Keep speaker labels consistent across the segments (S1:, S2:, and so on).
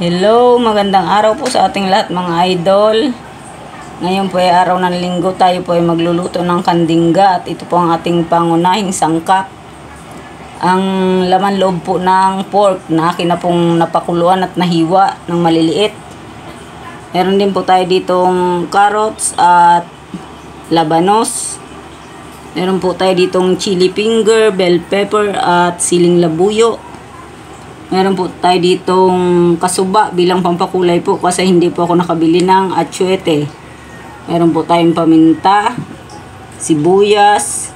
S1: Hello, magandang araw po sa ating lahat mga idol. Ngayon po ay araw ng linggo, tayo po ay magluluto ng kandingga at ito po ang ating pangunahing sangkap. Ang laman loob po ng pork na akin na pong napakuluan at nahiwa ng maliliit. Meron din po tayo ditong carrots at labanos. Meron po tayo ditong chili finger, bell pepper at siling labuyo. Meron po tayo ditong kasuba bilang pampakulay po kasi hindi po ako nakabili ng atsuete. Meron po tayong paminta, sibuyas,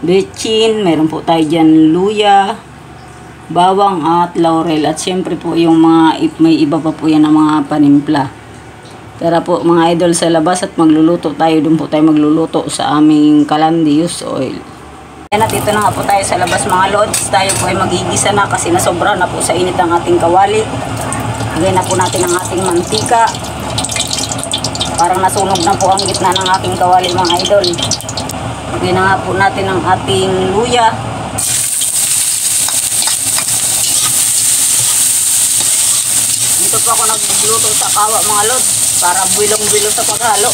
S1: bechin, meron po tayo dyan luya, bawang at laurel. At syempre po yung may iba pa po yan ng mga panimpla. Tara po mga idol sa labas at magluluto tayo. Doon po tayo magluluto sa aming calandius oil. Yan at ito na nga po tayo sa labas mga lods. Tayo po ay magigisa na kasi nasobra na po sa init ang ating kawali. Lagay na po natin ang ating mantika. Parang nasunog na po ang gitna ng aking kawali mga idol. Lagay na nga po natin ang ating luya. Dito po ako nagluto sa kawa mga lods para bilong-bilo sa paghalo.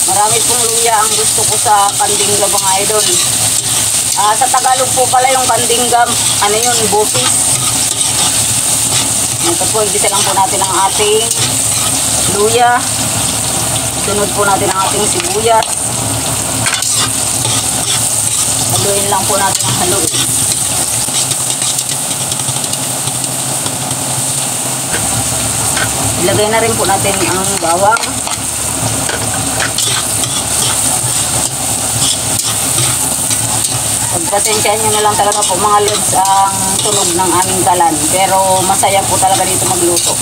S1: Marami pong luya ang gusto ko sa kandingga mga idol. Sa Tagalog po pala yung kandingga, ano yun, bupis. Ito po, igisa lang po natin ang ating luya. Sunod po natin ang ating sibuyas. Haluin lang po natin ang haluin. Ilagay na rin po natin ang bawang. Pagpasensyahan nyo na lang talaga po mga lods ang tunog ng aming kalan. Pero masaya po talaga dito magluto.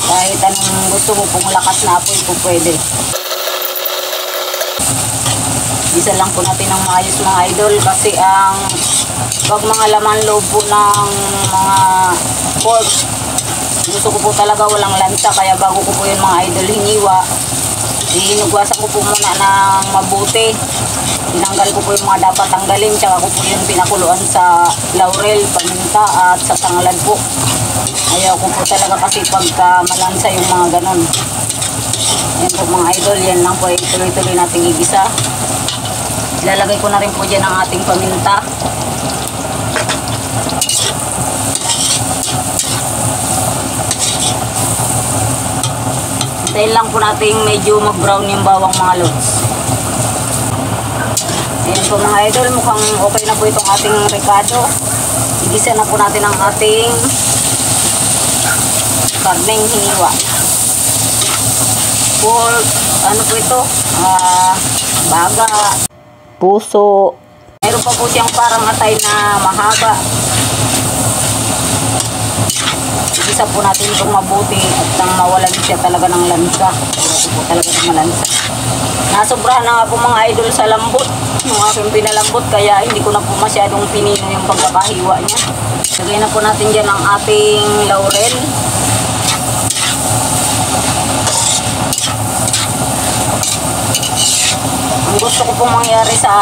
S1: Kahit anong gusto mo pong lakas na apoy po pwede. Isa lang po natin ang maayos mga idol kasi ang pag mga laman loob po ng mga pork, gusto ko po talaga walang lansa. Kaya bago ko po yun mga idol hiniwa, hinugwasan ko po muna ng mabuti. Tinanggal ko po yung mga dapat tanggalin. Tsaka ko po yung pinakuluan sa laurel, paminta at sa tanglad po. Ayaw ko po talaga kasi pagka malansa yung mga ganon. Yan po mga idol, yan lang po ay tuloy-tuloy nating igisa. Ilalagay ko na rin po dyan ang ating paminta. Dahil lang po natin medyo mag-brown yung bawang mga lods. Ayan po mga idol, mukhang okay na po itong ating ricado. Igisa na po natin ang ating karneng hiniwa. Pork, ano po ito? Baga, puso. Meron pa po siyang parang atay na mahaba. Igisa po natin itong mabuti at nang mawalan siya talaga ng lansa. Wala po talaga ng malansa. Nasobrahan na nga po mga idol sa lambot. Yung aking pinalambot kaya hindi ko na po masyadong pinino yung pagkakahiwa niya. Lagay na po natin dyan ang ating laurel. Ang gusto ko pong mangyari sa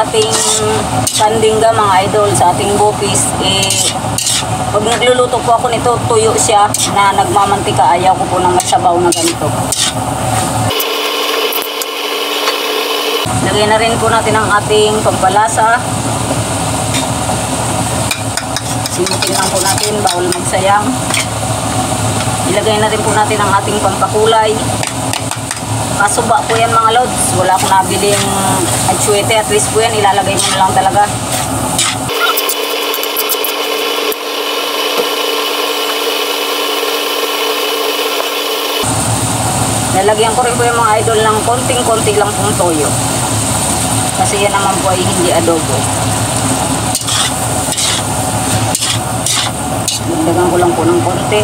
S1: ating kandingga mga idol, sa ating bupis, pag nagluluto po ako nito, tuyo siya na nagmamantika. Ayaw ko po ng masabaw na ganito. Lagay na rin po natin ang ating pampalasa. Simutin lang po natin, bawal magsayang. Ilagay na rin po natin ang ating pampakulay. Kasuba po yan mga lods. Wala akong nabiling atsuete. At least po yan, ilalagay mo na lang talaga. Lalagyan ko rin po yung mga idol ng konting-konti lang pong toyo. Kasi yan naman po ay hindi adobo. Dagdagan ko lang po ng konti.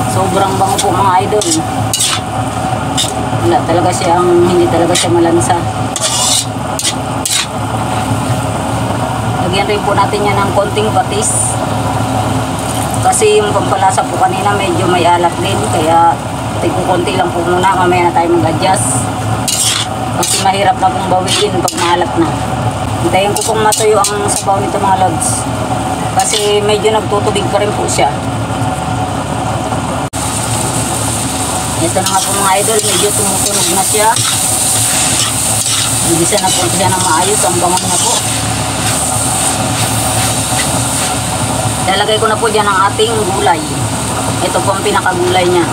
S1: Sobrang bango po mga idol. Wala talaga siyang, hindi talaga siya malansa. Lagyan rin po natin yan ng konting patis. Kasi yung pampalasa po kanina medyo may alat din. Kaya konti lang po muna. Mamaya na tayo mag-adjust. Kasi mahirap na pong bawiin pag maalat na. Hintayin ko pong matuyo ang sabaw nito mga lods. Kasi medyo nagtutubig pa rin po siya. Ito na nga po mga idol, medyo tumutunog na siya. Ibisa na po siya ng maayos, ang bangon na po. Lalagay ko na po dyan ang ating gulay. Ito po ang pinakagulay niya.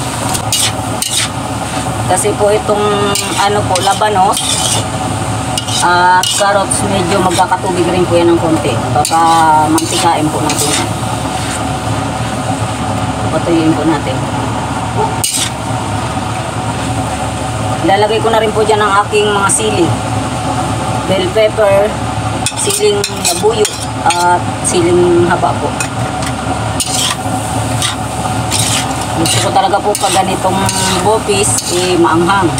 S1: Kasi po itong ano po, labanos at carrots, medyo magkakatubig rin po yan ng konti. Baka mantikain po natin. Patuyuin po natin. Lalagay ko na rin po dyan ang aking mga sili. Bell pepper, siling labuyo, at siling haba po. Gusto ko talaga po pag ganitong bopis, maanghang.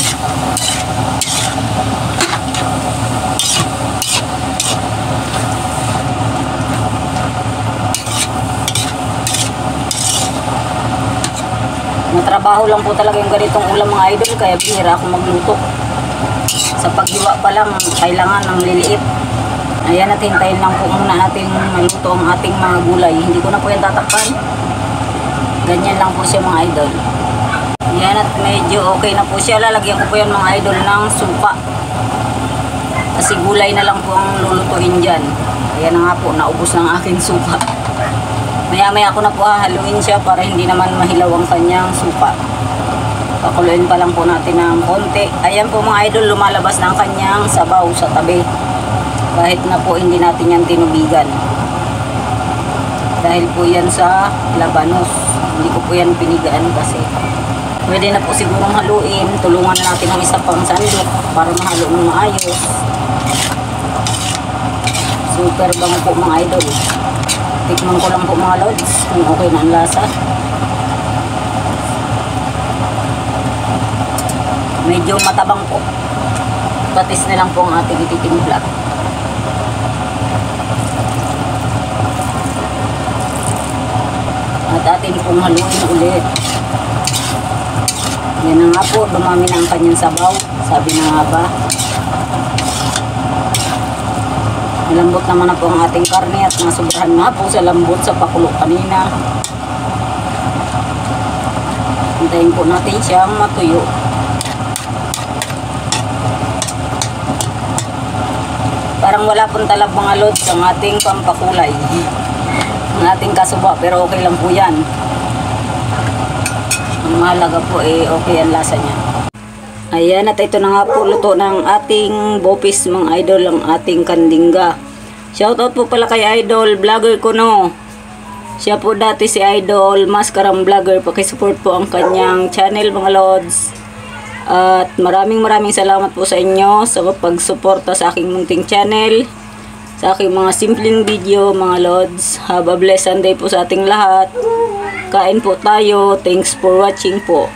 S1: Matrabaho lang po talaga yung ganitong ulam mga idol, kaya bihira akong magluto. Sa paghiwa pa lang, kailangan ng liliit. Ayan, at hintayin lang po muna natin maluto ang ating mga gulay. Hindi ko na po yan tatakpan. Ganyan lang po siya mga idol. Ayan, at medyo okay na po siya. Lalagyan ko po yan mga idol ng supa. Kasi gulay na lang po ang lulutuin dyan. Ayan na nga po, naubos ng aking supa. Maya-maya ko na po haluin siya para hindi naman mahilaw ang kanyang supa. Pakuluin pa lang po natin ng konti. Ayan po mga idol, lumalabas na ang kanyang sabaw sa tabi. Kahit na po hindi natin yan tinubigan. Dahil po yan sa labanos. Hindi ko po yan pinigaan kasi pwede na po sigurong haluin. Tulungan na natin ang isa pang sandok para mahalo ng maayos. Super bango po mga idol. Tikman ko lang po mga lods kung okay na ang lasa. Medyo matabang po. Patis na lang po ang ating ititimpla. At atin pong haluin ulit. Yan na nga po, dumami na ang kanyang sabaw. Sabi na nga ba. Malambot naman na po ang ating karne at nasubrahan nga po sa lambot sa pakulo kanina. Hintayin po natin siyang matuyo. Parang wala pong talab mga lods ang ating pampakulay. Ang ating kasuba, pero okay lang po yan. Ang mahalaga po okay ang lasa niya. Ayan, at ito na nga po luto ng ating bopis mga idol, ang ating kandingga. Shoutout po pala kay idol, vlogger ko no. Siya po dati si idol, maskarang vlogger. Pakisupport po ang kanyang channel mga lods. At maraming salamat po sa inyo sa pagsuporta sa aking munting channel. Sa aking mga simpleng video mga lods. Have a blessed Sunday po sa ating lahat. Kain po tayo. Thanks for watching po.